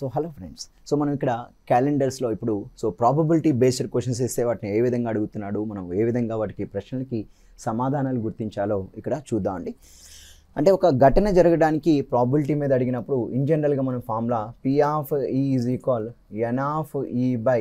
So hello friends, so మనం ఇక్కడ క్యాలెండర్స్లో ఇప్పుడు ప్రాబబిలిటీ బేస్డ్ క్వశ్చన్స్ ఇస్తే వాటిని ఏ విధంగా అడుగుతున్నాడు, మనం ఏ విధంగా వాటికి ప్రశ్నలకి సమాధానాలు గుర్తించాలో ఇక్కడ చూద్దామండి. అంటే ఒక ఘటన జరగడానికి ప్రాబిలిటీ మీద అడిగినప్పుడు ఇన్ జనరల్గా మనం formula P of E is equal N of E by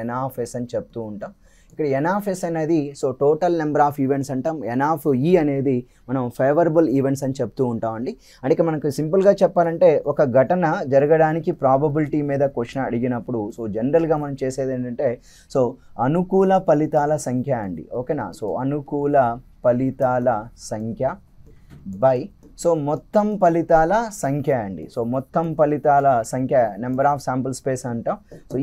N of S అని చెప్తూ ఉంటాం. ఇక్కడ N ఆఫ్ S అనేది టోటల్ నెంబర్ ఆఫ్ ఈవెంట్స్ అంటాం. N ఆఫ్ E అనేది మనం ఫేవరబుల్ ఈవెంట్స్ అని చెప్తూ ఉంటామండి. అంటే ఇక మనకు సింపుల్గా చెప్పాలంటే ఒక ఘటన జరగడానికి ప్రాబబిలిటీ మీద క్వశ్చన్ అడిగినప్పుడు జనరల్గా మనం చేసేది ఏంటంటే అనుకూల ఫలితాల సంఖ్య అండి. ఓకేనా? అనుకూల ఫలితాల సంఖ్య బై మొత్తం ఫలితాల సంఖ్య అండి. మొత్తం ఫలితాల సంఖ్య నెంబర్ ఆఫ్ శాంపుల్ స్పేస్ అంటాం.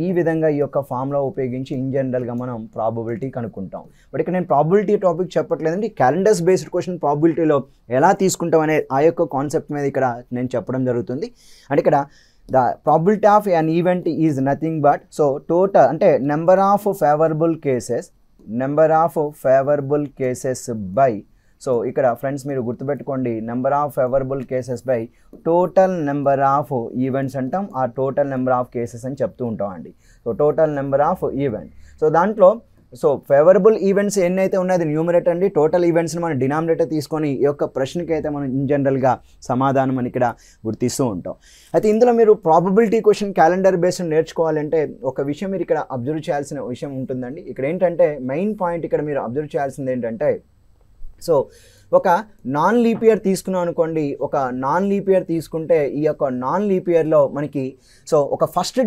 ఈ విధంగా ఈ యొక్క ఫార్ములా ఉపయోగించి ఇన్ జనరల్గా మనం ప్రాబబిలిటీ కనుక్కుంటాం. బట్ ఇక్కడ నేను ప్రాబబిలిటీ టాపిక్ చెప్పట్లేదండి, క్యాలెండర్స్ బేస్డ్ క్వశ్చన్ ప్రాబబిలిటీలో ఎలా తీసుకుంటాం అనే ఆ యొక్క కాన్సెప్ట్ మీద ఇక్కడ నేను చెప్పడం జరుగుతుంది. అంటే ఇక్కడ the probability of an event is nothing but total అంటే number of favourable cases by ఇక్కడ ఫ్రెండ్స్ మీరు గుర్తుపెట్టుకోండి, number of favourable cases by total number of events అంటాం. ఆ టోటల్ నెంబర్ ఆఫ్ కేసెస్ అని చెప్తూ ఉంటాం అండి. Total number of event. దాంట్లో ఫేవరబుల్ ఈవెంట్స్ ఎన్నైతే ఉన్నది న్యూమరేటర్ అండి. టోటల్ ఈవెంట్స్ని మనం డినామినేటర్ తీసుకొని ఈ యొక్క ప్రశ్నకి అయితే మనం ఇన్ జనరల్గా సమాధానం అని ఇక్కడ గుర్తిస్తూ ఉంటాం. అయితే ఇందులో మీరు ప్రాబబిలిటీ క్వశ్చన్ క్యాలెండర్ బేస్డ్ నేర్చుకోవాలంటే ఒక విషయం మీరు ఇక్కడ అబ్జర్వ్ చేయాల్సిన విషయం ఉంటుందండి. ఇక్కడ ఏంటంటే మెయిన్ పాయింట్ ఇక్కడ మీరు అబ్జర్వ్ చేయాల్సింది ఏంటంటే ఒక నాన్ లీప్ ఇయర్ తీసుకున్నాం అనుకోండి. ఒక నాన్ లీప్ ఇయర్ తీసుకుంటే ఈ యొక్క నాన్ లీప్ ఇయర్లో మనకి ఒక ఫస్ట్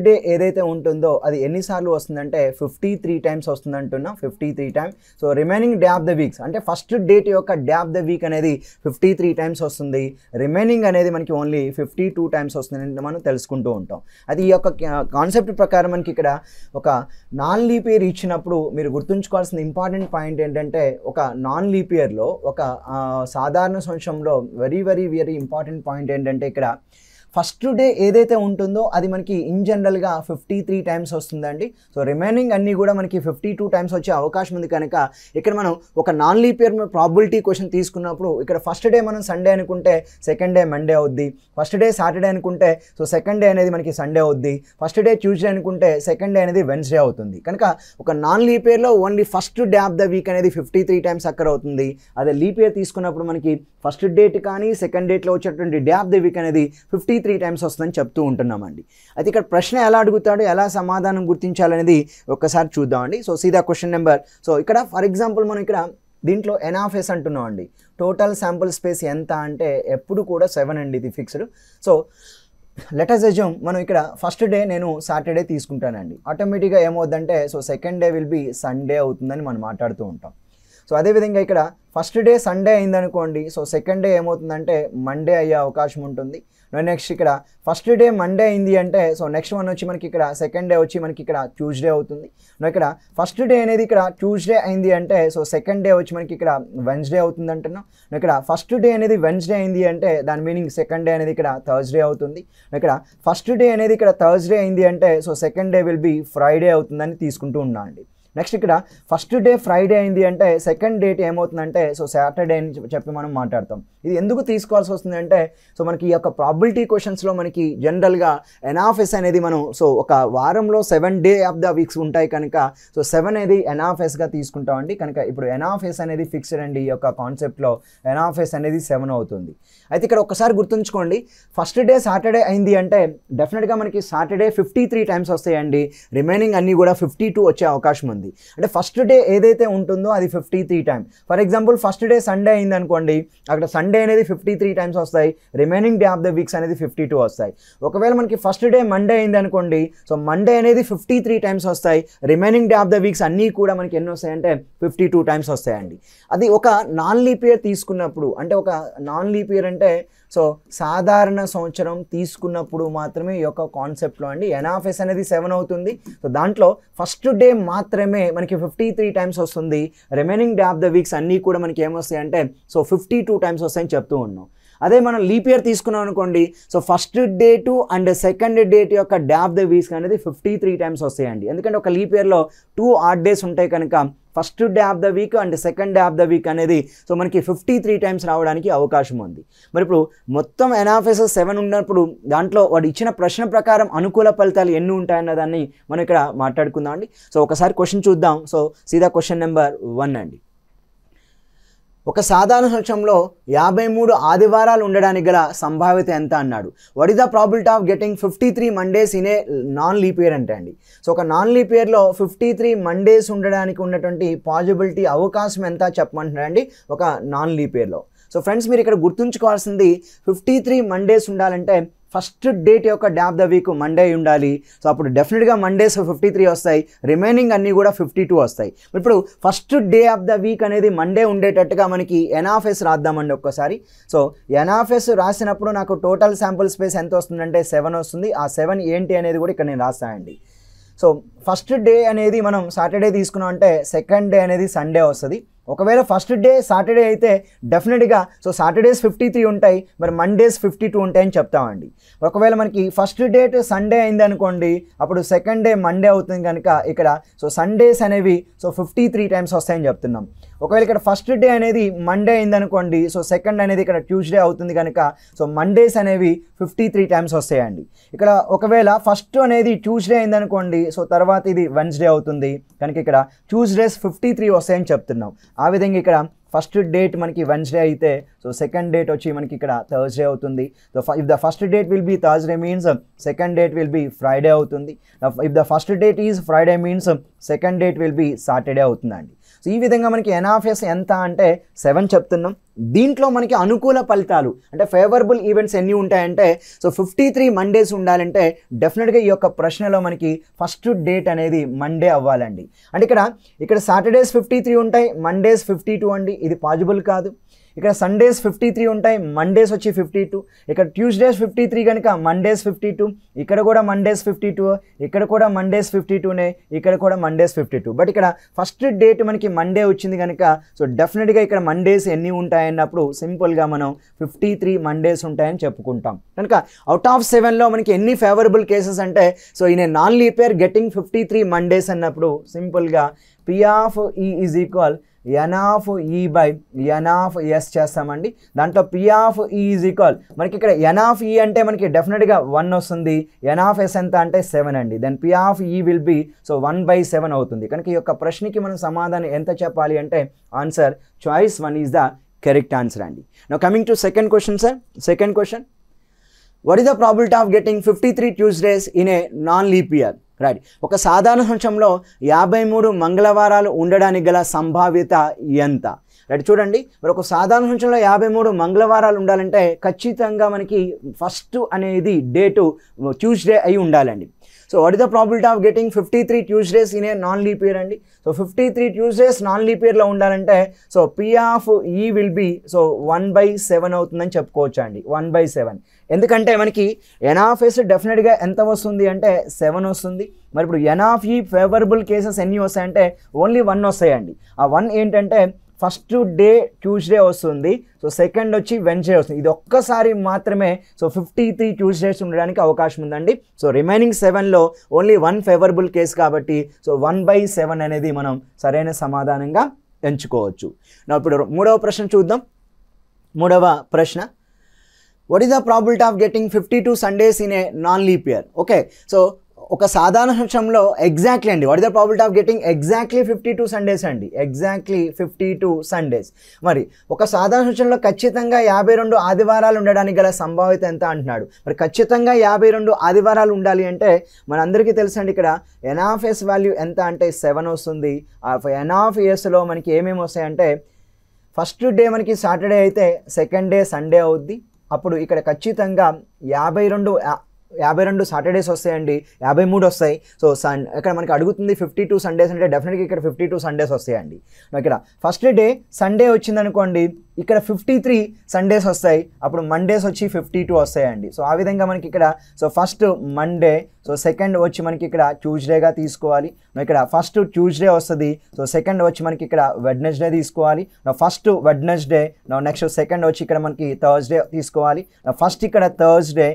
డే ఏదైతే ఉంటుందో అది ఎన్నిసార్లు వస్తుందంటే 53 టైమ్స్ వస్తుంది అంటున్నాం. 53 times. Remaining day of the weeks అంటే ఫస్ట్ డేట్ యొక్క డే ఆఫ్ ద వీక్ అనేది 53 టైమ్స్ వస్తుంది. రిమైనింగ్ అనేది మనకి ఓన్లీ 52 టైమ్స్ వస్తుంది మనం తెలుసుకుంటూ ఉంటాం. అది ఈ యొక్క కాన్సెప్ట్ ప్రకారం మనకి ఇక్కడ ఒక నాన్ లీప్ ఇయర్ ఇచ్చినప్పుడు మీరు గుర్తుంచుకోవాల్సిన ఇంపార్టెంట్ పాయింట్ ఏంటంటే ఒక నాన్ లీప్ ఇయర్లో ఒక సాధారణ సంవత్సరంలో very very very important point ఏంటంటే ఇక్కడ ఫస్ట్ డే ఏదైతే ఉంటుందో అది మనకి ఇన్ జనరల్గా 53 టైమ్స్ వస్తుందండి. రిమైనింగ్ అన్నీ కూడా మనకి 52 టైమ్స్ వచ్చే అవకాశం ఉంది. కనుక ఇక్కడ మనం ఒక non leap year probability question తీసుకున్నప్పుడు ఇక్కడ ఫస్ట్ డే మనం సండే అనుకుంటే సెకండ్ డే మండే అవుద్ది. ఫస్ట్ డే సాటర్డే అనుకుంటే సెకండ్ డే అనేది మనకి సండే అవుద్ది. ఫస్ట్ డే ట్యూస్డే అనుకుంటే సెకండ్ డే అనేది వెన్స్డే అవుతుంది. కనుక ఒక నాన్ లీప్ ఇయర్లో only first day of the week అనేది 53 టైమ్స్ అక్కడ అవుతుంది. అదే లీప్ ఇయర్ తీసుకున్నప్పుడు మనకి ఫస్ట్ డేట్ కానీ సెకండ్ డేట్లో వచ్చేటువంటి డే ఆఫ్ ద వీక్ అనేది 53 టైమ్స్ వస్తుందని చెప్తూ ఉంటున్నామండి. అయితే ఇక్కడ ప్రశ్న ఎలా అడుగుతాడు, ఎలా సమాధానం గుర్తించాలనేది ఒక్కసారి చూద్దామండి. సీదా క్వశ్చన్ నెంబర్ ఇక్కడ ఫర్ ఎగ్జాంపుల్ మనం ఇక్కడ దీంట్లో N ఆఫ్ S అంటున్నాం అండి. టోటల్ శాంపుల్ స్పేస్ ఎంత అంటే ఎప్పుడు కూడా 7 అండి, ఇది ఫిక్స్డ్. లెట్ అస్ అజ్యూమ్ మనం ఇక్కడ ఫస్ట్ డే నేను సాటర్డే తీసుకుంటానండి. ఆటోమేటిక్గా ఏమవుతుందంటే second day will be Sunday అవుతుందని మనం మాట్లాడుతూ ఉంటాం. అదేవిధంగా ఇక్కడ ఫస్ట్ డే సండే అయిందనుకోండి, సెకండ్ డే ఏమవుతుందంటే మండే అయ్యే అవకాశం ఉంటుంది. నెక్స్ట్ ఇక్కడ ఫస్ట్ డే మండే అయింది అంటే నెక్స్ట్ వన్ వచ్చి మనకి ఇక్కడ సెకండ్ డే వచ్చి మనకి ఇక్కడ ట్యూస్డే అవుతుంది. ఇక్కడ ఫస్ట్ డే అనేది ఇక్కడ ట్యూస్డే అయింది అంటే సెకండ్ డే వచ్చి మనకి ఇక్కడ వెన్స్డే అవుతుంది అంటున్నాం. ఇక్కడ ఫస్ట్ డే అనేది వెన్స్డే అయింది అంటే దాని మీనింగ్ సెకండ్ డే అనేది ఇక్కడ థర్స్డే అవుతుంది. ఇక్కడ ఫస్ట్ డే అనేది ఇక్కడ థర్స్డే అయింది అంటే second day will be Friday అవుతుందని తీసుకుంటూ ఉన్నా అండి. నెక్స్ట్ ఇక్కడ ఫస్ట్ డే ఫ్రైడే అయింది అంటే సెకండ్ డేట్ ఏమవుతుందంటే సాటర్డే అని చెప్పి మనం మాట్లాడతాం. ఇది ఎందుకు తీసుకోవాల్సి వస్తుంది అంటే మనకి ఈ యొక్క ప్రాబబిలిటీ క్వశ్చన్స్లో మనకి జనరల్గా N ఆఫ్ S అనేది మనం ఒక వారంలో 7 డే ఆఫ్ ద వీక్స్ ఉంటాయి కనుక 7 అనేది N ఆఫ్ Sగా తీసుకుంటామండి. కనుక ఇప్పుడు N ఆఫ్ S అనేది ఫిక్స్డ్ అండి. ఈ యొక్క కాన్సెప్ట్లో N ఆఫ్ S అనేది 7 అవుతుంది. అయితే ఇక్కడ ఒకసారి గుర్తుంచుకోండి, ఫస్ట్ డే సాటర్డే అయింది అంటే డెఫినెట్గా మనకి సాటర్డే 53 టైమ్స్ వస్తాయండి. రిమైనింగ్ అన్నీ కూడా 52 వచ్చే అవకాశం ఉంది. అంటే ఫస్ట్ డే ఏదైతే ఉంటుందో అది 53 times. For example first day Sunday అయింది అనుకోండి, అక్కడ సండే అనేది 53 టైమ్స్ వస్తాయి. Remaining day of the weeks అనేది 52 వస్తాయి. ఒకవేళ మనకి ఫస్ట్ డే మండే అయింది అనుకోండి, మండే అనేది 53 టైమ్స్ వస్తాయి. Remaining day of the weeks అన్నీ కూడా మనకి ఎన్ని వస్తాయంటే 52 టైమ్స్ వస్తాయండి. అది ఒక నాన్ లీప్ ఇయర్ తీసుకున్నప్పుడు, అంటే ఒక నాన్ లీప్ ఇయర్ అంటే సాధారణ సంవత్సరం తీసుకున్నప్పుడు మాత్రమే ఈ యొక్క కాన్సెప్ట్లో అండి N ఆఫ్ S అనేది 7 అవుతుంది. దాంట్లో ఫస్ట్ డే మాత్రమే మనకి 53 టైమ్స్ వస్తుంది. Remaining day of the weeks అన్నీ కూడా మనకి ఏమొస్తాయి అంటే 52 టైమ్స్ వస్తాయని చెప్తూ ఉన్నాం. అదే మనం లీప్ ఇయర్ తీసుకున్నాం అనుకోండి, so first date and second date యొక్క డే ఆఫ్ ద వీక్స్ అనేది 53 టైమ్స్ వస్తాయండి. ఎందుకంటే ఒక లీప్ ఇయర్లో 2 ఆడ్ డేస్ ఉంటాయి కనుక first day of the week and second day of the week అనేది సో మనకి 53 టైమ్స్ రావడానికి అవకాశం ఉంది. మరి ఇప్పుడు మొత్తం NF = 7 ఉన్నప్పుడు దాంట్లో వాడు ఇచ్చిన ప్రశ్న ప్రకారం అనుకూల ఫలితాలు ఎన్ని ఉంటాయన్న దాన్ని మనం ఇక్కడ మాట్లాడుకుందాం అండి. సో ఒకసారి క్వశ్చన్ చూద్దాం. సో సీదా క్వశ్చన్ నెంబర్ 1 అండి. ఒక సాధారణ సంవత్సరంలో 53 ఆదివారాలు ఉండడానికి గల సంభావ్యత ఎంత అన్నాడు. What is the probability of getting 53 Mondays in a non leap year అంటే అండి. సో ఒక నాన్ లీప్ ఇయర్లో 53 మండేస్ ఉండడానికి ఉన్నటువంటి పాజిబిలిటీ అవకాశం ఎంత చెప్పమంటున్నారండి ఒక నాన్ లీప్ ఇయర్లో. సో ఫ్రెండ్స్ మీరు ఇక్కడ గుర్తుంచుకోవాల్సింది 53 మండేస్ ఉండాలంటే ఫస్ట్ డేట్ యొక్క day of the week Monday ఉండాలి. సో అప్పుడు డెఫినెట్గా మండేస్ 53 వస్తాయి, రిమైనింగ్ అన్నీ కూడా 52 వస్తాయి. ఇప్పుడు first day of the week అనేది మండే ఉండేటట్టుగా మనకి NF రాద్దామండి ఒక్కసారి. సో NF రాసినప్పుడు నాకు టోటల్ శాంపుల్ స్పేస్ ఎంత వస్తుందంటే 7 వస్తుంది. ఆ 7 ఏంటి అనేది కూడా ఇక్కడ నేను రాస్తానండి. సో ఫస్ట్ డే అనేది మనం సాటర్డే తీసుకున్నాం అంటే సెకండ్ డే అనేది సండే వస్తుంది. ఒకవేళ ఫస్ట్ డే సాటర్డే అయితే డెఫినెట్గా సో సాటర్డేస్ 53 ఉంటాయి, మరి మండేస్ 52 ఉంటాయని చెప్తామండి. ఒకవేళ మనకి ఫస్ట్ డేట్ సండే అయింది అనుకోండి, అప్పుడు సెకండ్ డే మండే అవుతుంది కనుక ఇక్కడ సో సండేస్ అనేవి సో 53 టైమ్స్ వస్తాయని చెప్తున్నాం. ఒకవేళ ఇక్కడ ఫస్ట్ డే అనేది మండే అయింది అనుకోండి, సో సెకండ్ అనేది ఇక్కడ ట్యూస్డే అవుతుంది కనుక సో మండేస్ అనేవి 53 టైమ్స్ వస్తాయండి. ఇక్కడ ఒకవేళ ఫస్ట్ అనేది ట్యూస్డే అయింది అనుకోండి, సో తర్వాత ఇది వెన్స్డే అవుతుంది కనుక ఇక్కడ ట్యూస్డేస్ 53 వస్తాయని చెప్తున్నాం. ఆ విధంగా ఇక్కడ ఫస్ట్ డేట్ మనకి వెన్స్డే అయితే సో సెకండ్ డేట్ వచ్చి మనకి ఇక్కడ థర్స్డే అవుతుంది. So if the first date will be Thursday means second date will be Friday అవుతుంది. If the first date is Friday means second date will be Saturday అవుతుందండి. So ఈ విధంగా మనకి NF ఎంత అంటే 7 చెప్తున్నాం. దీంట్లో మనకి అనుకూల ఫలితాలు అంటే ఫేవరబుల్ ఈవెంట్స్ ఎన్ని ఉంటాయంటే సో 53 మండేస్ ఉండాలంటే డెఫినెట్గా ఈ యొక్క ప్రశ్నలో మనకి ఫస్ట్ డేట్ అనేది మండే అవ్వాలండి. అంటే ఇక్కడ సాటర్డేస్ 53 ఉంటాయి, మండేస్ 52 అండి, ఇది పాజిబుల్ కాదు. ఇక్కడ సండేస్ 53 ఉంటాయి, మండేస్ వచ్చి 52. ఇక్కడ ట్యూస్డేస్ 53 కనుక మండేస్ 52, ఇక్కడ కూడా మండేస్ 52, ఇక్కడ కూడా మండేస్ 52నే, ఇక్కడ కూడా మండేస్ 52. బట్ ఇక్కడ ఫస్ట్ డేట్ మనకి మండే వచ్చింది కనుక సో డెఫినెట్గా ఇక్కడ మండేస్ ఎన్ని ఉంటాయన్నప్పుడు సింపుల్గా మనం 53 మండేస్ ఉంటాయని చెప్పుకుంటాం. కనుక అవుట్ ఆఫ్ 7లో మనకి ఎన్ని ఫేవరబుల్ కేసెస్ అంటే సో ఈయన non leap year getting 53 Mondays అన్నప్పుడు సింపుల్గా P of E is equal N of E by N of S చేస్తామండి. దాంట్లో P of E is equal మనకి ఇక్కడ N of E అంటే మనకి డెఫినెట్గా 1 వస్తుంది, N of S ఎంత అంటే 7 అండి. Then P of E will be so 1/7 అవుతుంది. కనుక ఈ యొక్క ప్రశ్నకి మనం సమాధానం ఎంత చెప్పాలి అంటే answer choice 1 is the correct answer అండి. Now coming to second question sir. Second question, what is the probability of getting 53 Tuesdays in a non-leap year? Right. ఒక సాధారణ సంవత్సరంలో 53 మంగళవారాలు ఉండడానికి గల సంభావ్యత ఎంత? రైట్ చూడండి, మరి ఒక సాధారణ సంవత్సరంలో 53 మంగళవారాలు ఉండాలంటే ఖచ్చితంగా మనకి ఫస్ట్ అనేది డేటు ట్యూస్డే అయి ఉండాలండి. So what is the probability of getting 53 Tuesdays in a non leap year అండి. సో 53 ట్యూస్డేస్ నాన్ లీప్ ఇయర్లో ఉండాలంటే so P of E will be so 1/7 అవుతుందని చెప్పుకోవచ్చు అండి. 1/7 ఎందుకంటే మనకి NF డెఫినెట్గా ఎంత వస్తుంది అంటే 7 వస్తుంది. మరి ఇప్పుడు NF ఫేవరబుల్ కేసెస్ ఎన్ని వస్తాయంటే ఓన్లీ 1 వస్తాయండి. ఆ 1 ఏంటంటే ఫస్ట్ డే ట్యూస్డే వస్తుంది, సో సెకండ్ వచ్చి వెన్స్డే వస్తుంది. ఇది ఒక్కసారి మాత్రమే సో 53 ట్యూస్డేస్ ఉండడానికి అవకాశం ఉందండి. సో రిమైనింగ్ 7లో ఓన్లీ 1 ఫేవరబుల్ కేసు కాబట్టి సో 1/7 అనేది మనం సరైన సమాధానంగా ఎంచుకోవచ్చు. నా ఇప్పుడు మూడవ ప్రశ్న చూద్దాం. మూడవ ప్రశ్న, what is the probability of getting 52 Sundays in a non-leap year? Okay, so ఒక సాధారణ సంవత్సరంలో ఎగ్జాక్ట్లీ అండి what is the probability of getting exactly 52 Sundays అండి. Exactly 52 Sundays. మరి ఒక సాధారణ సంవత్సరంలో ఖచ్చితంగా 52 ఆదివారాలు ఉండడానికి గల సంభావ్యత ఎంత అంటున్నాడు. మరి ఖచ్చితంగా 52 ఆదివారాలు ఉండాలి అంటే మనందరికీ తెలుసండి ఇక్కడ NF వాల్యూ ఎంత అంటే 7 వస్తుంది. ఆ NF మనకి ఏమేమి వస్తాయంటే ఫస్ట్ డే మనకి సాటర్డే అయితే సెకండ్ డే సండే అవుద్ది. అప్పుడు ఇక్కడ ఖచ్చితంగా 52 52 సాటర్డేస్ వస్తాయండి, 53 వస్తాయి. సో ఇక్కడ మనకి అడుగుతుంది 52 సండేస్ అంటే డెఫినెట్గా ఇక్కడ 52 సండేస్ వస్తాయండి. ఇక్కడ ఫస్ట్ డే సండే వచ్చిందనుకోండి, ఇక్కడ 53 సండేస్ వస్తాయి, అప్పుడు మండేస్ వచ్చి 52 వస్తాయండి. సో ఆ విధంగా మనకి ఇక్కడ so first Monday, so second వచ్చి మనకి ఇక్కడ ట్యూస్డేగా తీసుకోవాలి. ఇక్కడ ఫస్ట్ ట్యూస్డే వస్తుంది, సో సెకండ్ వచ్చి మనకి ఇక్కడ వెడ్నెస్డే తీసుకోవాలి. ఫస్ట్ వెడ్నెస్డే, నెక్స్ట్ సెకండ్ వచ్చి ఇక్కడ మనకి థర్స్డే తీసుకోవాలి. ఫస్ట్ ఇక్కడ థర్స్డే,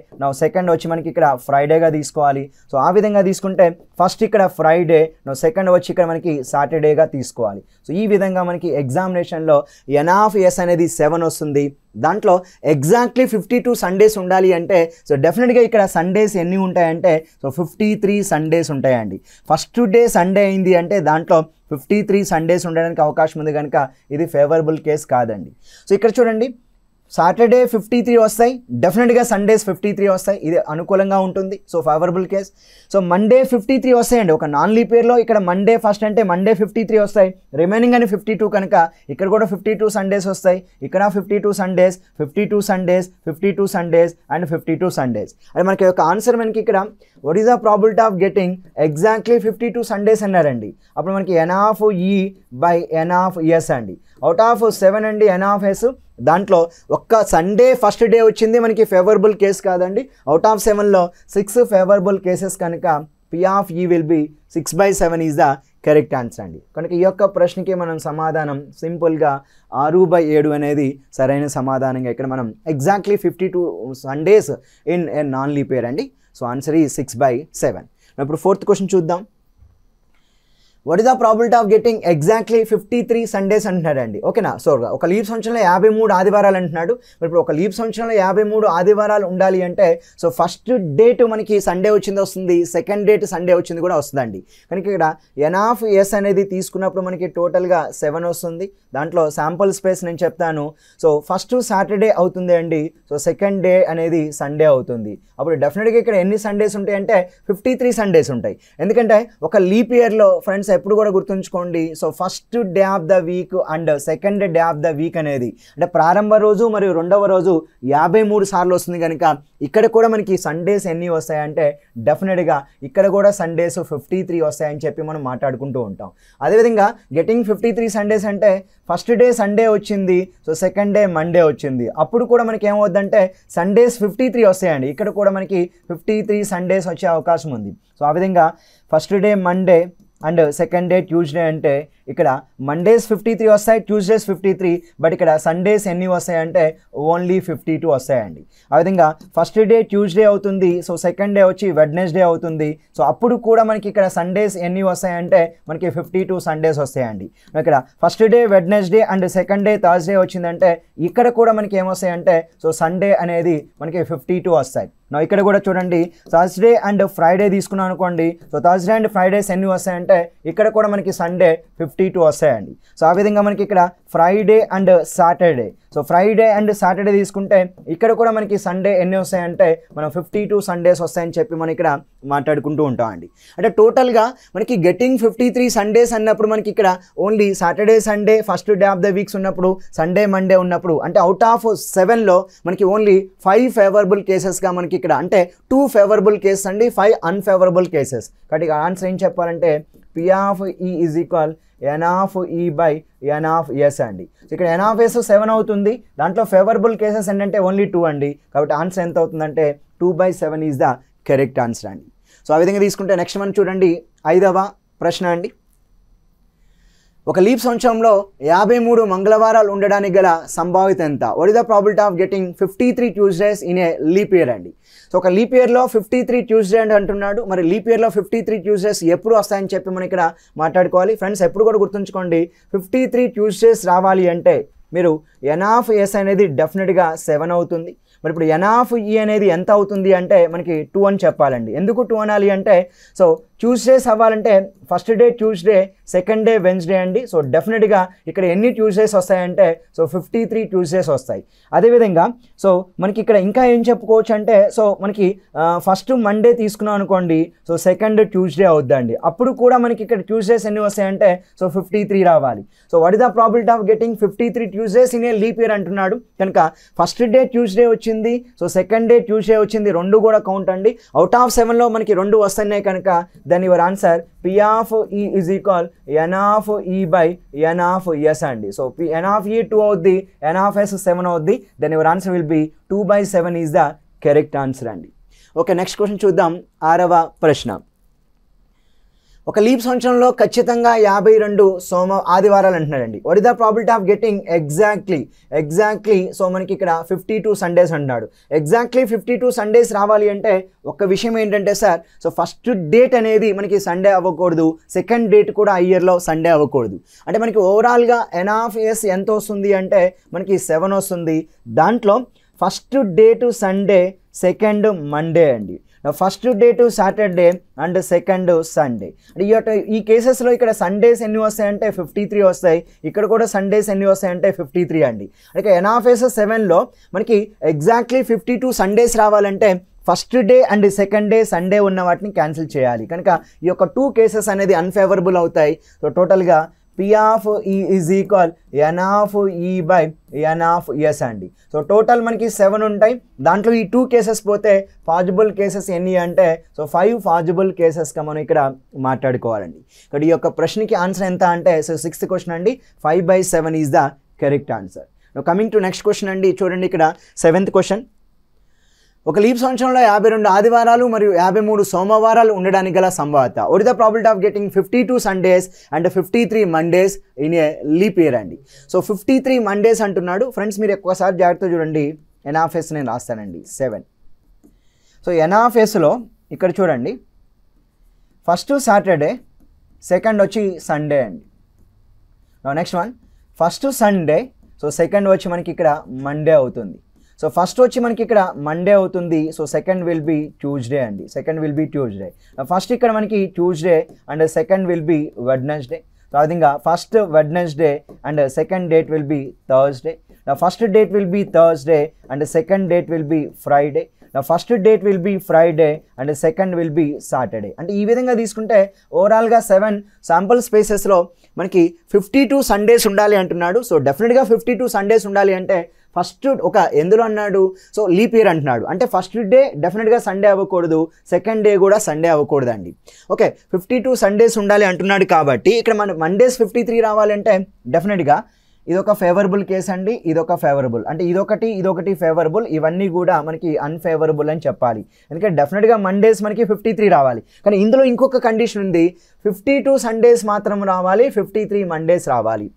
సెకండ్ వచ్చి మనకి ఇక్కడ ఫ్రైడేగా తీసుకోవాలి. సో ఆ విధంగా తీసుకుంటే ఫస్ట్ ఇక్కడ ఫ్రైడే, సెకండ్ వచ్చి ఇక్కడ మనకి సాటర్డేగా తీసుకోవాలి. సో ఈ విధంగా మనకి ఎగ్జామినేషన్లో N(S) అనేది 7 వస్తుంది. దాంట్లో ఎగ్జాక్ట్లీ 52 సండేస్ ఉండాలి అంటే సో డెఫినెట్గా ఇక్కడ సండేస్ ఎన్ని ఉంటాయంటే సో 53 సండేస్ ఉంటాయండి. ఫస్ట్ డే సండే అయింది అంటే దాంట్లో 53 సండేస్ ఉండడానికి అవకాశం ఉంది కనుక ఇది ఫేవరబుల్ కేస్ కాదండి. సో ఇక్కడ చూడండి, సాటర్డే 53 వస్తాయి, డెఫినెట్గా సండేస్ 53 వస్తాయి, ఇది అనుకూలంగా ఉంటుంది. So favourable case. So Monday 53 వస్తాయండి. ఒక నాన్ లీప్ ఇయర్లో ఇక్కడ మండే ఫస్ట్ అంటే మండే 53 వస్తాయి, రిమైనింగ్ అని 52 కనుక ఇక్కడ కూడా 52 సండేస్ వస్తాయి. ఇక్కడ 52 Sundays, 52 Sundays, 52 Sundays and 52 Sundays. అది మనకి ఒక ఆన్సర్ మనకి ఇక్కడ what is the probability of getting exactly 52 Sundays అన్నారండి. అప్పుడు మనకి N(E)/N(S) అండి. అవుట్ ఆఫ్ 7 అండి N(S). దాంట్లో ఒక్క సండే ఫస్ట్ డే వచ్చింది మనకి ఫేవరబుల్ కేస్ కాదండి. అవుట్ ఆఫ్ 7లో 6 ఫేవరబుల్ కేసెస్ కనుక P(E) will be 6/7 is the correct answer అండి. కనుక ఈ యొక్క ప్రశ్నకి మనం సమాధానం సింపుల్గా 6/7 అనేది సరైన సమాధానంగా ఇక్కడ మనం exactly 52 Sundays in a non leap year అండి. సో ఆన్సర్ ఈ 6/7. ఇప్పుడు ఫోర్త్ క్వశ్చన్ చూద్దాం. What is the probability of getting exactly 53 Sundays అంటున్నాడండి. ఓకేనా. సో ఒక లీప్ సంవత్సరంలో 53 ఆదివారాలు అంటున్నాడు. ఇప్పుడు ఒక లీప్ సంవత్సరంలో 53 ఆదివారాలు ఉండాలి అంటే సో ఫస్ట్ డేట్ మనకి సండే వచ్చింది వస్తుంది, సెకండ్ డేట్ సండే వచ్చింది కూడా వస్తుందండి. కనుక ఇక్కడ N(S) అనేది తీసుకున్నప్పుడు మనకి టోటల్గా 7 వస్తుంది. దాంట్లో శాంపుల్ స్పేస్ నేను చెప్తాను. సో ఫస్ట్ సాటర్డే అవుతుంది అండి, సో సెకండ్ డే అనేది సండే అవుతుంది. అప్పుడు డెఫినెట్గా ఇక్కడ ఎన్ని సండేస్ ఉంటాయి అంటే 53 సండేస్ ఉంటాయి. ఎందుకంటే ఒక లీప్ ఇయర్లో ఫ్రెండ్స్ ఎప్పుడు కూడా గుర్తుంచుకోండి, so first day of the week and second day of the week అనేది అంటే ప్రారంభ రోజు మరియు రెండవ రోజు 53 సార్లు వస్తుంది కనుక ఇక్కడ కూడా మనకి సండేస్ ఎన్ని వస్తాయంటే డెఫినెట్గా ఇక్కడ కూడా సండేస్ 53 వస్తాయని చెప్పి మనం మాట్లాడుకుంటూ ఉంటాం. అదేవిధంగా గెటింగ్ 53 సండేస్ అంటే ఫస్ట్ డే సండే వచ్చింది, సో సెకండ్ డే మండే వచ్చింది, అప్పుడు కూడా మనకి ఏమవుద్దంటే సండేస్ 53 వస్తాయండి. ఇక్కడ కూడా మనకి 53 సండేస్ వచ్చే అవకాశం ఉంది. సో ఆ విధంగా first day Monday and second day Tuesday అంటే ఇక్కడ మండేస్ 53 వస్తాయి, ట్యూస్డేస్ 53, బట్ ఇక్కడ సండేస్ ఎన్ని వస్తాయంటే ఓన్లీ 52 వస్తాయండి. ఆ విధంగా ఫస్ట్ డే ట్యూస్డే అవుతుంది, సో సెకండ్ డే వచ్చి వెడ్నెస్డే అవుతుంది. సో అప్పుడు కూడా మనకి ఇక్కడ సండేస్ ఎన్ని వస్తాయంటే మనకి 52 సండేస్ వస్తాయండి. ఇక్కడ first day Wednesday and second day Thursday వచ్చిందంటే ఇక్కడ కూడా మనకి ఏమొస్తాయంటే సో సండే అనేది మనకి 52 వస్తాయి. ఇక్కడ కూడా చూడండి, థర్స్డే అండ్ ఫ్రైడే తీసుకున్నాం అనుకోండి, సో థర్స్డే అండ్ ఫ్రైడేస్ ఎన్ని వస్తాయంటే ఇక్కడ కూడా మనకి సండే 52 వస్తాయండి. సో ఆ విధంగా మనకి ఇక్కడ Friday and Saturday, so Friday and Saturday తీసుకుంటే ఇక్కడ కూడా మనకి సండే ఎన్ని వస్తాయంటే మనం 52 సండేస్ వస్తాయని చెప్పి మనం ఇక్కడ మాట్లాడుకుంటూ ఉంటామండి. అంటే టోటల్గా మనకి గెటింగ్ 53 సండేస్ అన్నప్పుడు మనకి ఇక్కడ only Saturday Sunday first day of the weeks ఉన్నప్పుడు, సండే మండే ఉన్నప్పుడు అంటే అవుట్ ఆఫ్ 7లో మనకి ఓన్లీ 5 ఫేవరబుల్ కేసెస్గా మనకి ఇక్కడ అంటే 2 ఫేవరబుల్ కేసెస్ అండి, 5 అన్ఫేవరబుల్ కేసెస్. కాబట్టి ఆన్సర్ ఏం చెప్పాలంటే P(E) ఈజ్ ఈక్వల్ N(E)/N(S) అండి. సో ఇక్కడ N(S) 7 అవుతుంది, దాంట్లో ఫేవరబుల్ కేసెస్ ఏంటంటే ఓన్లీ 2 అండి. కాబట్టి ఆన్సర్ ఎంత అవుతుందంటే 2/7 ఈజ్ ద కరెక్ట్ ఆన్సర్ అండి. సో ఆ విధంగా తీసుకుంటే నెక్స్ట్ మనం చూడండి 5వ ప్రశ్న అండి. ఒక లీప్ సంవత్సరంలో 53 మంగళవారాలు ఉండడానికి గల సంభావ్యత ఎంత? What is the probability of getting 53 Tuesdays in a leap year అండి. సో ఒక లీప్ ఇయర్లో 53 ట్యూస్డే అంటున్నాడు. మరి లీప్ ఇయర్లో 53 ట్యూస్డేస్ ఎప్పుడు వస్తాయని చెప్పి మనం ఇక్కడ మాట్లాడుకోవాలి. ఫ్రెండ్స్ ఎప్పుడు కూడా గుర్తుంచుకోండి, 53 ట్యూస్డేస్ రావాలి అంటే మీరు N(S) అనేది డెఫినెట్గా 7 అవుతుంది. మరి ఇప్పుడు N(E) అనేది ఎంత అవుతుంది అంటే మనకి 2 అని చెప్పాలండి. ఎందుకు 2 అనాలి అంటే సో ట్యూస్డేస్ అవ్వాలంటే first day Tuesday, second day Wednesday అండి. సో డెఫినెట్గా ఇక్కడ ఎన్ని ట్యూస్డేస్ వస్తాయంటే సో 53 ట్యూస్డేస్ వస్తాయి. అదేవిధంగా సో మనకి ఇక్కడ ఇంకా ఏం చెప్పుకోవచ్చు అంటే సో మనకి ఫస్ట్ మండే తీసుకున్నాం అనుకోండి, సో సెకండ్ ట్యూస్డే అవుద్దండి. అప్పుడు కూడా మనకి ఇక్కడ ట్యూస్డేస్ ఎన్ని వస్తాయంటే సో 53 రావాలి. So what is the probability of getting 53 Tuesdays in a in a leap year అంటున్నాడు కనుక ఫస్ట్ డే ట్యూస్డే వచ్చింది, సో సెకండ్ డే ట్యూస్డే వచ్చింది, రెండు కూడా కౌంట్ అండి. అవుట్ ఆఫ్ 7లో మనకి రెండు వస్తున్నాయి కనుక then your answer P of E is equal N of E by N of S అండి. సో N of E 2 అవుద్ది, N of S 7 అవుద్ది, then your answer will be 2/7 is the correct answer అండి. Okay, next question చూద్దాం. 6వ ప్రశ్న. ఒక leap సంవత్సరంలో ఖచ్చితంగా 52 ఆదివారాలు అంటున్నాడండి. What is the probability of getting exactly so మనకి ఇక్కడ 52 సండేస్ అంటున్నాడు. ఎగ్జాక్ట్లీ 52 సండేస్ రావాలి అంటే ఒక విషయం ఏంటంటే సార్, సో ఫస్ట్ డేట్ అనేది మనకి సండే అవ్వకూడదు, సెకండ్ డేట్ కూడా ఇయర్లో సండే అవ్వకూడదు. అంటే మనకి ఓవరాల్గా N of S ఎంత వస్తుంది అంటే మనకి 7 వస్తుంది. దాంట్లో first date Sunday, second Monday అండి. First date Saturday and second Sunday. ఈ కేసెస్లో ఇక్కడ సండేస్ ఎన్ని వస్తాయంటే 53 వస్తాయి, ఇక్కడ కూడా సండేస్ ఎన్ని వస్తాయంటే 53 అండి. అంటే N of S 7లో మనకి ఎగ్జాక్ట్లీ 52 సండేస్ రావాలంటే first day and second day Sunday ఉన్న వాటిని క్యాన్సిల్ చేయాలి. కనుక ఈ యొక్క 2 కేసెస్ అనేది అన్ఫేవరబుల్ అవుతాయి. సో టోటల్గా P of E is equal N of E by N of S అండి. సో టోటల్ మనకి 7 ఉంటాయి, దాంట్లో ఈ 2 కేసెస్ పోతే పాజిబుల్ కేసెస్ ఎన్ని అంటే సో 5 పాజిబుల్ కేసెస్గా మనం ఇక్కడ మాట్లాడుకోవాలండి. ఇక్కడ ఈ యొక్క ప్రశ్నకి ఆన్సర్ ఎంత అంటే సో 6th క్వశ్చన్ అండి, 5/7 is the correct answer. Coming to next question అండి, చూడండి ఇక్కడ 7th క్వశ్చన్. ఒక లీప్ సంవత్సరంలో 52 ఆదివారాలు మరియు 53 సోమవారాలు ఉండడానికి గల సంభావ్యత. What is the probability of getting 52 Sundays and 53 Mondays in a leap year అండి. సో 53 మండేస్ అంటున్నాడు. ఫ్రెండ్స్ మీరు ఒక్కసారి జాగ్రత్తగా చూడండి, N of S నేను రాస్తానండి 7. సో N of Sలో ఇక్కడ చూడండి, ఫస్ట్ సాటర్డే, సెకండ్ వచ్చి సండే అండి. Next one first Sunday, so second వచ్చి మనకి ఇక్కడ మండే అవుతుంది. సో ఫస్ట్ వచ్చి మనకి ఇక్కడ మండే అవుతుంది, so second will be Tuesday అండి. ఫస్ట్ ఇక్కడ మనకి Tuesday and second will be Wednesday. So ఆ విధంగా first Wednesday and second date will be Thursday. First date will be Thursday and second date will be Friday. First date will be Friday and second will be Saturday. అంటే ఈ విధంగా తీసుకుంటే ఓవరాల్గా 7 sample స్పేసెస్లో మనకి 52 Sundays ఉండాలి అంటున్నాడు. So డెఫినెట్గా 52 Sundays ఉండాలి అంటే ఫస్ట్ ఒక ఎందులో అన్నాడు, సో లీప్ ఇయర్ అంటున్నాడు అంటే ఫస్ట్ డే డెఫినెట్గా సండే అవ్వకూడదు, సెకండ్ డే కూడా సండే అవ్వకూడదు అండి. ఓకే, 52 సండేస్ ఉండాలి అంటున్నాడు కాబట్టి ఇక్కడ మన మండేస్ 53 రావాలంటే డెఫినెట్గా ఇదొక ఫేవరబుల్ కేసు అండి, ఇదొక ఫేవరబుల్ అంటే ఇదొకటి ఫేవరబుల్, ఇవన్నీ కూడా మనకి అన్ఫేవరబుల్ అని చెప్పాలి. ఎందుకంటే డెఫినెట్గా మండేస్ మనకి 53 రావాలి. కానీ ఇందులో ఇంకొక కండిషన్ ఉంది, 52 సండేస్ మాత్రం రావాలి, 53 మండేస్ రావాలి.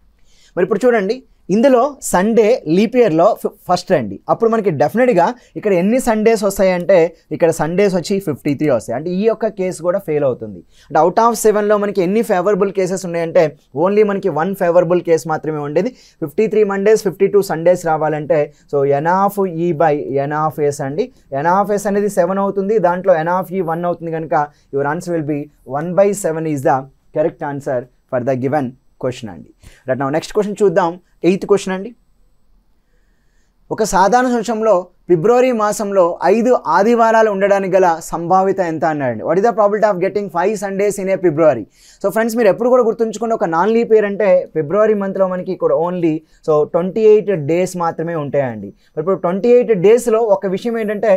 మరి ఇప్పుడు చూడండి, ఇందులో సండే లీప్ ఇయర్లో ఫస్ట్ అండి. అప్పుడు మనకి డెఫినెట్గా ఇక్కడ ఎన్ని సండేస్ వస్తాయంటే ఇక్కడ సండేస్ వచ్చి 53 వస్తాయి. అంటే ఈ యొక్క కేసు కూడా ఫెయిల్ అవుతుంది. అంటే అవుట్ ఆఫ్ 7లో మనకి ఎన్ని ఫేవరబుల్ కేసెస్ ఉన్నాయంటే ఓన్లీ మనకి 1 ఫేవరబుల్ కేసు మాత్రమే ఉండేది. 53 మండేస్ 52 సండేస్ రావాలంటే so N of E by N of S అండి. N of S అనేది 7 అవుతుంది, దాంట్లో N of E 1 అవుతుంది కనుక your answer will B 1/7 is the correct answer for the given question అండి. రైట్, నౌ నెక్స్ట్ క్వశ్చన్ చూద్దాం. 8th question అండి. ఒక సాధారణ సంవత్సరంలో ఫిబ్రవరి మాసంలో 5 ఆదివారాలు ఉండడానికి గల సంభావ్యత ఎంత అన్నాడండి. What is the probability of getting 5 Sundays in a February. So friends మీరు ఎప్పుడు కూడా గుర్తుంచుకోండి, ఒక నాన్ లీప్ ఇయర్ అంటే ఫిబ్రవరి మంత్లో మనకి ఇక్కడ ఓన్లీ సో 28 డేస్ మాత్రమే ఉంటాయండి. ఇప్పుడు 28 డేస్లో ఒక విషయం ఏంటంటే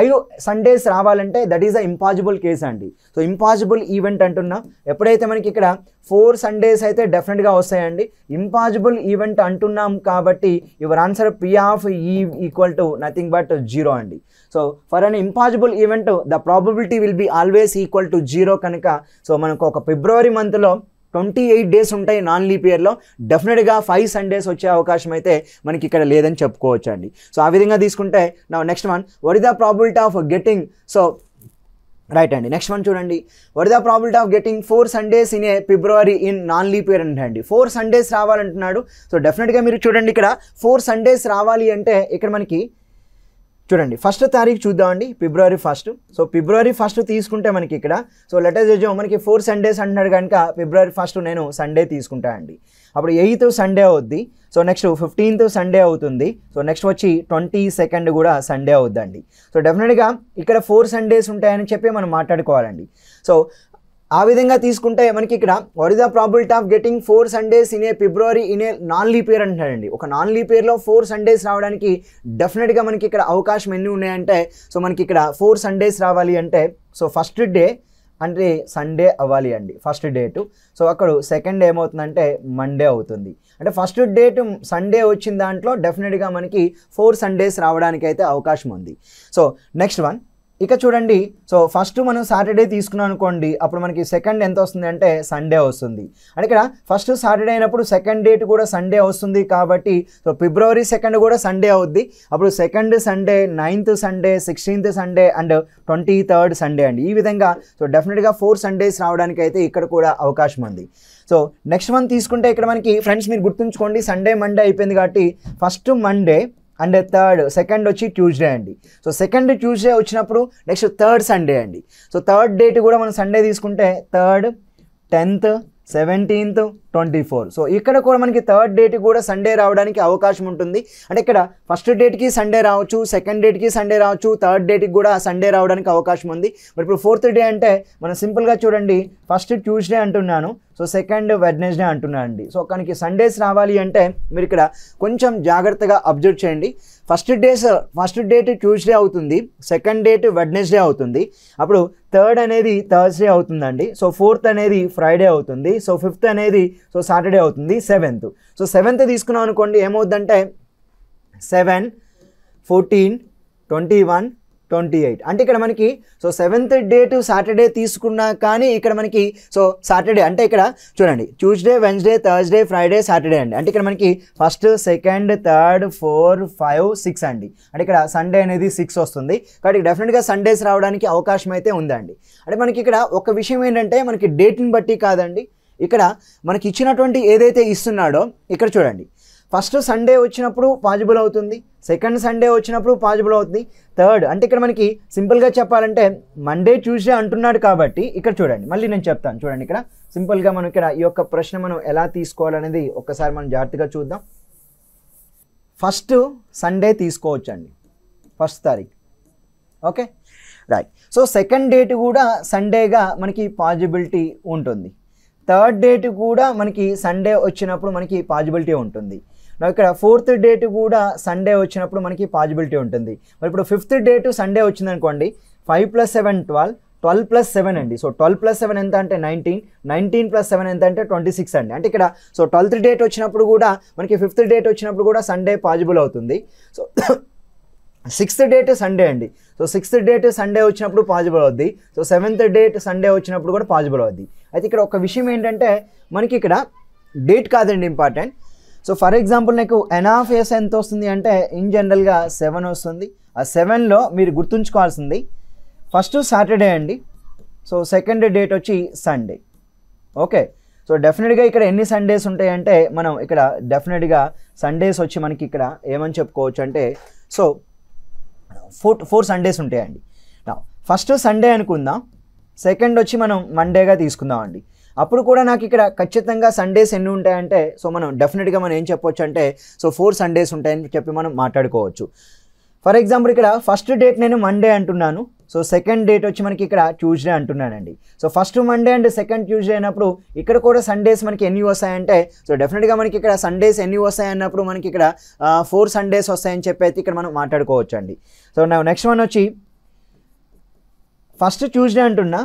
5 సండేస్ రావాలంటే that is the impossible case అండి. సో ఇంపాసిబుల్ ఈవెంట్ అంటున్నా, ఎప్పుడైతే మనకి ఇక్కడ 4 సండేస్ అయితే డెఫినెట్గా వస్తాయండి. ఇంపాసిబుల్ ఈవెంట్ అంటున్నాం కాబట్టి your answer P of E equal to nothing but 0 అండి. So for an impossible event the probability will be always equal to 0 కనుక సో మనకు ఒక ఫిబ్రవరి మంత్లో 28 డేస్ ఉంటాయి నాన్ లీప్ ఇయర్లో, డెఫినెట్గా 5 సండేస్ వచ్చే అవకాశం అయితే మనకి ఇక్కడ లేదని చెప్పుకోవచ్చు అండి. సో ఆ విధంగా తీసుకుంటే నా next one what is the probability of getting so right అండి. నెక్స్ట్ వన్ చూడండి, what is the probability of getting 4 Sundays in a February in non leap year అండి. 4 సండేస్ రావాలంటున్నాడు. సో డెఫినెట్గా మీరు చూడండి, ఇక్కడ 4 సండేస్ రావాలి అంటే ఇక్కడ మనకి చూడండి ఫస్ట్ తారీఖు చూద్దామండి, ఫిబ్రవరి 1. సో ఫిబ్రవరి 1 తీసుకుంటే మనకి ఇక్కడ సో లెటర్స్ ఏజో మనకి 4 సండేస్ అంటున్నాడు కనుక ఫిబ్రవరి 1 నేను సండే తీసుకుంటా అండి. అప్పుడు 8th సండే అవుద్ది. సో నెక్స్ట్ 15th సండే అవుతుంది. సో నెక్స్ట్ వచ్చి 22nd కూడా సండే అవుద్దండి. సో డెఫినెట్గా ఇక్కడ 4 సండేస్ ఉంటాయని చెప్పి మనం మాట్లాడుకోవాలండి. సో ఆ విధంగా తీసుకుంటే మనకి ఇక్కడ what is the probability of getting 4 Sundays in a February in a non leap year అంటున్నాడండి. ఒక నాన్ లీప్ ఇయర్లో 4 సండేస్ రావడానికి డెఫినెట్గా మనకి ఇక్కడ అవకాశం ఎన్ని ఉన్నాయంటే సో మనకి ఇక్కడ 4 సండేస్ రావాలి అంటే సో ఫస్ట్ డే అంటే సండే అవ్వాలి అండి ఫస్ట్ డేటు. సో అక్కడ సెకండ్ ఏమవుతుందంటే మండే అవుతుంది. అంటే ఫస్ట్ డేట్ సండే వచ్చిన దాంట్లో డెఫినెట్గా మనకి 4 సండేస్ రావడానికి అయితే అవకాశం ఉంది. సో నెక్స్ట్ వన్ ఇక చూడండి. సో ఫస్ట్ మనం సాటర్డే తీసుకున్నాం అనుకోండి, అప్పుడు మనకి సెకండ్ ఎంత వస్తుంది అంటే సండే వస్తుంది. అంటే ఇక్కడ ఫస్ట్ సాటర్డే అయినప్పుడు సెకండ్ డేట్ కూడా సండే వస్తుంది కాబట్టి సో ఫిబ్రవరి 2 కూడా సండే అవుద్ది. అప్పుడు 2nd Sunday, 9th Sunday, 16th Sunday and 23rd Sunday అండి. ఈ విధంగా సో డెఫినెట్గా 4 సండేస్ రావడానికి అయితే ఇక్కడ కూడా అవకాశం ఉంది. సో నెక్స్ట్ వన్ తీసుకుంటే ఇక్కడ మనకి ఫ్రెండ్స్ మీరు గుర్తుంచుకోండి, సండే మండే అయిపోయింది కాబట్టి ఫస్ట్ మండే అండ్ సెకండ్ వచ్చి ట్యూస్డే అండి. సో సెకండ్ ట్యూస్డే వచ్చినప్పుడు నెక్స్ట్ థర్డ్ సండే అండి. సో థర్డ్ డేట్ కూడా మనం సండే తీసుకుంటే 3rd, 10th, 17th, 24. సో ఇక్కడ కూడా మనకి థర్డ్ డేట్ కూడా సండే రావడానికి అవకాశం ఉంటుంది. అంటే ఇక్కడ ఫస్ట్ డేట్కి సండే రావచ్చు, సెకండ్ డేట్కి సండే రావచ్చు, థర్డ్ డేట్కి కూడా సండే రావడానికి అవకాశం ఉంది. మరి ఇప్పుడు 4th డే అంటే మనం సింపుల్గా చూడండి, ఫస్ట్ ట్యూస్డే అంటున్నాను, సో సెకండ్ వెడ్నెస్డే అంటున్నాను అండి. సో మనకి సండేస్ రావాలి అంటే మీరు ఇక్కడ కొంచెం జాగ్రత్తగా అబ్జర్వ్ చేయండి. ఫస్ట్ డేట్ ట్యూస్డే అవుతుంది, సెకండ్ డేట్ వెడ్నెస్డే అవుతుంది, అప్పుడు థర్డ్ అనేది థర్స్డే అవుతుందండి. సో 4th అనేది ఫ్రైడే అవుతుంది, సో 5th అనేది సో సాటర్డే అవుతుంది, 7th. సో 7th తీసుకున్నాం అనుకోండి ఏమవుద్దంటే 7, 14, 21, 28. అంటే ఇక్కడ మనకి సో 7th డేట్ సాటర్డే తీసుకున్నా కానీ ఇక్కడ మనకి సో సాటర్డే అంటే ఇక్కడ చూడండి Tuesday, Wednesday, Thursday, Friday, Saturday అండి. అంటే ఇక్కడ మనకి ఫస్ట్, సెకండ్, థర్డ్, 4, 5, 6 అండి. అంటే ఇక్కడ సండే అనేది 6 వస్తుంది కాబట్టి డెఫినెట్గా సండేస్ రావడానికి అవకాశం అయితే ఉందండి. అంటే మనకి ఇక్కడ ఒక విషయం ఏంటంటే మనకి డేట్ని బట్టి కాదండి, ఇక్కడ మనకి ఇచ్చినటువంటి ఏదైతే ఇస్తున్నాడో ఇక్కడ చూడండి, ఫస్ట్ సండే వచ్చినప్పుడు పాజిబుల్ అవుతుంది, సెకండ్ సండే వచ్చినప్పుడు పాజిబుల్ అవుతుంది, థర్డ్ అంటే ఇక్కడ మనకి సింపుల్గా చెప్పాలంటే మండే ట్యూస్డే అంటున్నాడు కాబట్టి ఇక్కడ చూడండి, మళ్ళీ నేను చెప్తాను చూడండి. ఇక్కడ సింపుల్గా మనం ఇక్కడ ఈ యొక్క ప్రశ్న మనం ఎలా తీసుకోవాలనేది ఒక్కసారి మనం జాగ్రత్తగా చూద్దాం. ఫస్ట్ సండే తీసుకోవచ్చండి, ఫస్ట్ తారీఖు, okay right. So second date కూడా సండేగా మనకి పాజిబిలిటీ ఉంటుంది, థర్డ్ డేట్ కూడా మనకి సండే వచ్చినప్పుడు మనకి పాజిబిలిటీ ఉంటుంది. ఇక్కడ 4th డేట్ కూడా సండే వచ్చినప్పుడు మనకి పాజిబిలిటీ ఉంటుంది. మరి ఇప్పుడు 5th డేట్ సండే వచ్చిందనుకోండి, 5 + 7 12, 12 + 7 అండి. సో 12 + 7 ఎంత అంటే 19, 19 + 7 ఎంత అంటే 26 అండి. అంటే ఇక్కడ సో 12th డేట్ వచ్చినప్పుడు కూడా మనకి 5th డేట్ వచ్చినప్పుడు కూడా సండే పాజిబుల్ అవుతుంది. సో 6th డేట్ సండే అండి. సో 6th డేట్ సండే వచ్చినప్పుడు పాజిబుల్ అవుద్ది. సో 7th డేట్ సండే వచ్చినప్పుడు కూడా పాజిబుల్ అవుద్ది. అయితే ఇక్కడ ఒక విషయం ఏంటంటే మనకి ఇక్కడ డేట్ కాదండి ఇంపార్టెంట్. సో ఫర్ ఎగ్జాంపుల్ నాకు NF ఎంత వస్తుంది అంటే ఇన్ జనరల్గా 7 వస్తుంది. ఆ 7లో మీరు గుర్తుంచుకోవాల్సింది ఫస్ట్ సాటర్డే అండి, సో సెకండ్ డేట్ వచ్చి సండే, ఓకే. సో డెఫినెట్గా ఇక్కడ ఎన్ని సండేస్ ఉంటాయంటే మనం ఇక్కడ డెఫినెట్గా సండేస్ వచ్చి మనకి ఇక్కడ ఏమని చెప్పుకోవచ్చు అంటే సో 4 సండేస్ ఉంటాయండి. ఫస్ట్ సండే అనుకుందాం, సెకండ్ వచ్చి మనం మండేగా తీసుకుందాం అండి. అప్పుడు కూడా నాకు ఇక్కడ ఖచ్చితంగా సండేస్ ఎన్ని ఉంటాయంటే సో మనం డెఫినెట్గా మనం ఏం చెప్పవచ్చు అంటే సో 4 సండేస్ ఉంటాయని చెప్పి మనం మాట్లాడుకోవచ్చు. ఫర్ ఎగ్జాంపుల్ ఇక్కడ ఫస్ట్ డేట్ నేను మండే అంటున్నాను, సో సెకండ్ డేట్ వచ్చి మనకి ఇక్కడ ట్యూస్డే అంటున్నానండి. So first Monday and second Tuesday అయినప్పుడు ఇక్కడ కూడా సండేస్ మనకి ఎన్ని వస్తాయంటే సో డెఫినెట్గా మనకి ఇక్కడ సండేస్ ఎన్ని వస్తాయి అన్నప్పుడు మనకి ఇక్కడ 4 సండేస్ వస్తాయని చెప్పి అయితే ఇక్కడ మనం మాట్లాడుకోవచ్చు అండి. సో నా నెక్స్ట్ వన్ వచ్చి ఫస్ట్ ట్యూస్డే అంటున్నా,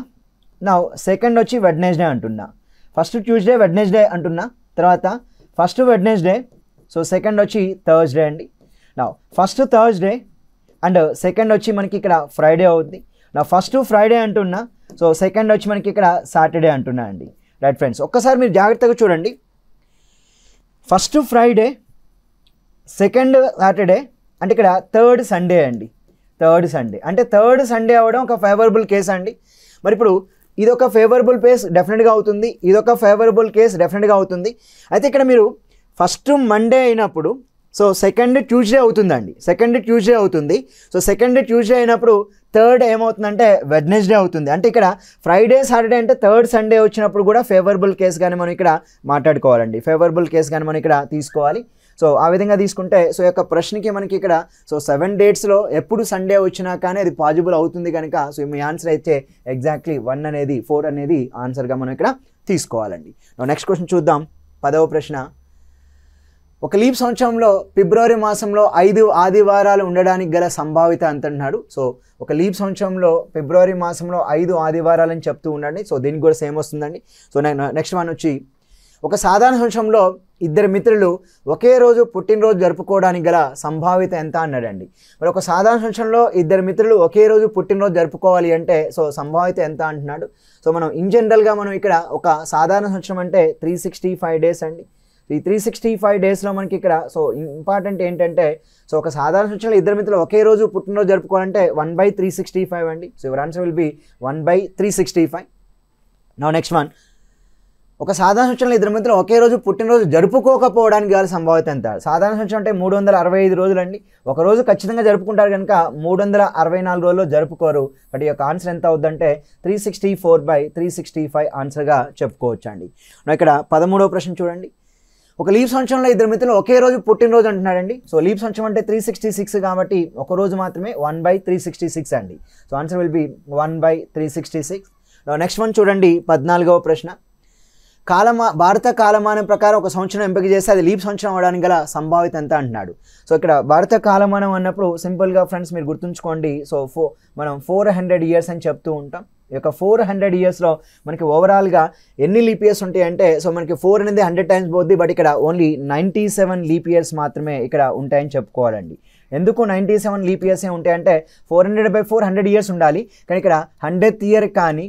నా సెకండ్ వచ్చి వెడ్నెస్డే అంటున్నా, ఫస్ట్ ట్యూస్డే వెడ్నెస్డే అంటున్నా, తర్వాత ఫస్ట్ వెడ్నెస్డే, సో సెకండ్ వచ్చి థర్స్డే అండి. నా ఫస్ట్ థర్స్డే అండ్ సెకండ్ వచ్చి మనకి ఇక్కడ ఫ్రైడే అవుద్ది. నా ఫస్ట్ ఫ్రైడే అంటున్నా, సో సెకండ్ వచ్చి మనకి ఇక్కడ సాటర్డే అంటున్నా అండి. రైట్ ఫ్రెండ్స్, ఒక్కసారి మీరు జాగ్రత్తగా చూడండి, ఫస్ట్ ఫ్రైడే, సెకండ్ సాటర్డే అంటే ఇక్కడ థర్డ్ సండే అండి, థర్డ్ సండే అంటే థర్డ్ సండే అవ్వడం ఒక ఫేవరబుల్ కేసు అండి. మరి ఇప్పుడు ఇదొక ఫేవరబుల్ కేస్ డెఫినెట్గా అవుతుంది, ఇదొక ఫేవరబుల్ కేస్ డెఫినెట్గా అవుతుంది. అయితే ఇక్కడ మీరు ఫస్ట్ మండే అయినప్పుడు సో సెకండ్ ట్యూస్డే అవుతుందండి, సెకండ్ ట్యూస్డే అవుతుంది. సో సెకండ్ ట్యూస్డే అయినప్పుడు థర్డ్ ఏమవుతుందంటే వెడ్నెస్డే అవుతుంది. అంటే ఇక్కడ ఫ్రైడే సాటర్డే అంటే థర్డ్ సండే వచ్చినప్పుడు కూడా ఫేవరబుల్ కేస్ కానీ మనం ఇక్కడ మాట్లాడుకోవాలండి, ఫేవరబుల్ కేస్ కానీ మనం ఇక్కడ తీసుకోవాలి. సో ఆ విధంగా తీసుకుంటే సో ఈ యొక్క ప్రశ్నకి మనకి ఇక్కడ సో 7 డేట్స్లో ఎప్పుడు సండే వచ్చినా కానీ అది పాజిబుల్ అవుతుంది కనుక సో మీ ఆన్సర్ అయితే ఎగ్జాక్ట్లీ 1 అనేది 4 అనేది ఆన్సర్గా మనం ఇక్కడ తీసుకోవాలండి. నెక్స్ట్ క్వశ్చన్ చూద్దాం. 10వ ప్రశ్న. ఒక లీప్ సంవత్సరంలో ఫిబ్రవరి మాసంలో 5 ఆదివారాలు ఉండడానికి గల సంభావిత ఎంత అంటున్నాడు. సో ఒక లీప్ సంవత్సరంలో ఫిబ్రవరి మాసంలో 5 ఆదివారాలని చెప్తూ ఉండండి. సో దీనికి కూడా సేమ్ వస్తుందండి. సో నెక్స్ట్ వన్ వచ్చి ఒక సాధారణ సంవత్సరంలో 2 మిత్రులు ఒకే రోజు పుట్టినరోజు జరుపుకోవడానికి గల సంభావిత ఎంత అన్నాడండి. మరి ఒక సాధారణ సంవత్సరంలో 2 మిత్రులు ఒకే రోజు పుట్టినరోజు జరుపుకోవాలి అంటే సో సంభావిత ఎంత అంటున్నాడు. సో మనం ఇన్ జనరల్గా మనం ఇక్కడ ఒక సాధారణ సంవత్సరం అంటే 365 డేస్ అండి. ఈ 365 డేస్లో మనకి ఇక్కడ సో ఇంపార్టెంట్ ఏంటంటే సో ఒక సాధారణ సంవత్సరంలో 2 మిత్రులు ఒకే రోజు పుట్టినరోజు జరుపుకోవాలంటే 1/365 అండి. So your answer will B 1/365. Now next one. ఒక సాధారణ సంవత్సరంలో 2 మిత్రులు ఒకే రోజు పుట్టినరోజు జరుపుకోకపోవడానికి గల సంభావిత ఎంత. సాధారణ సంవత్సరం అంటే 365 రోజులు అండి. ఒక రోజు ఖచ్చితంగా జరుపుకుంటారు కనుక 364 రోజుల్లో జరుపుకోరు. బట్ ఈ యొక్క ఆన్సర్ ఎంత అవుద్దంటే 364/365 ఆన్సర్గా చెప్పుకోవచ్చు అండి. ఇక్కడ 13వ ప్రశ్న చూడండి. ఒక లీప్ సంవత్సరంలో 2 మిత్రులు ఒకే రోజు పుట్టినరోజు అంటున్నాడండి. సో లీప్ సంవత్సరం అంటే 366 కాబట్టి ఒక రోజు మాత్రమే 1/366 అండి. So answer will B 1/366. Next one చూడండి. 14వ ప్రశ్న. భారత కాలమానం ప్రకారం ఒక సంవత్సరం ఎంపిక చేస్తే అది లీప్ సంవత్సరం అవడానికి గల సంభావిత ఎంత అంటున్నాడు. సో ఇక్కడ భారత కాలమానం అన్నప్పుడు సింపుల్గా ఫ్రెండ్స్ మీరు గుర్తుంచుకోండి. సో మనం 400 ఇయర్స్ అని చెప్తూ ఉంటాం. ఈ యొక్క 400 ఇయర్స్లో మనకి ఓవరాల్గా ఎన్ని లీప్ ఇయర్స్ ఉంటాయి అంటే సో మనకి 4 అనేది 100 టైమ్స్ పోద్ది. బట్ ఇక్కడ ఓన్లీ 97 లీప్ ఇయర్స్ మాత్రమే ఇక్కడ ఉంటాయని చెప్పుకోవాలండి. ఎందుకు 97 లీప్ ఇయర్సే ఉంటాయంటే 400/4 100 ఇయర్స్ ఉండాలి. కానీ ఇక్కడ 100th ఇయర్ కానీ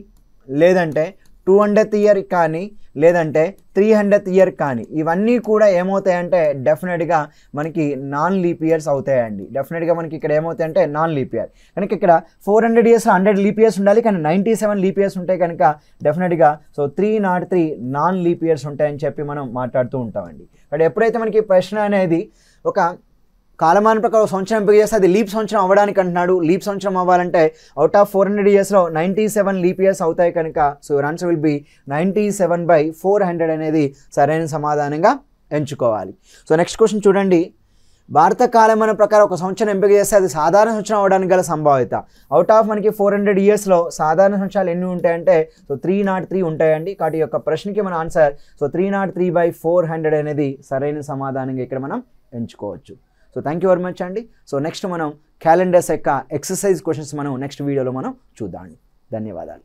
లేదంటే 200th ఇయర్ కానీ లేదంటే 300th ఇయర్ కానీ ఇవన్నీ కూడా ఏమవుతాయంటే డెఫినెట్గా మనకి నాన్ లీప్ ఇయర్స్ అవుతాయండి. డెఫినెట్గా మనకి ఇక్కడ ఏమవుతాయంటే నాన్ లీప్ ఇయర్. కనుక ఇక్కడ 400 ఇయర్స్లో 100 లీప్ ఇయర్స్ ఉండాలి. కానీ 97 లీప్ ఇయర్స్ ఉంటాయి కనుక డెఫినెట్గా సో 303 నాన్ లీప్ ఇయర్స్ ఉంటాయని చెప్పి మనం మాట్లాడుతూ ఉంటామండి. బట్ ఎప్పుడైతే మనకి ప్రశ్న అనేది ఒక కాలమాన ప్రకారం సంవత్సరం ఎంపిక చేస్తే అది లీప్ సంవత్సరం అవ్వడానికి అంటున్నాడు. లీప్ సంవత్సరం అవ్వాలంటే అవుట్ ఆఫ్ 400 ఇయర్స్లో 97 లీప్ ఇయర్స్ అవుతాయి కనుక so your answer will B 97/400 అనేది సరైన సమాధానంగా ఎంచుకోవాలి. సో నెక్స్ట్ క్వశ్చన్ చూడండి. భారత కాలమాన ప్రకారం ఒక సంవత్సరం ఎంపిక చేస్తే అది సాధారణ సంవత్సరం అవడానికి గల సంభావిత. అవుట్ ఆఫ్ మనకి 400 ఇయర్స్లో సాధారణ సంవత్సరాలు ఎన్ని ఉంటాయంటే సో 303 ఉంటాయండి. కాబట్టి యొక్క ప్రశ్నకి మన ఆన్సర్ సో 303/400 అనేది సరైన సమాధానంగా ఇక్కడ మనం ఎంచుకోవచ్చు. So thank you very much అండి. సో నెక్స్ట్ మనం క్యాలెండర్స్ యొక్క ఎక్సర్సైజ్ క్వశ్చన్స్ మనం నెక్స్ట్ వీడియోలో మనం చూద్దాం. ధన్యవాదాలు.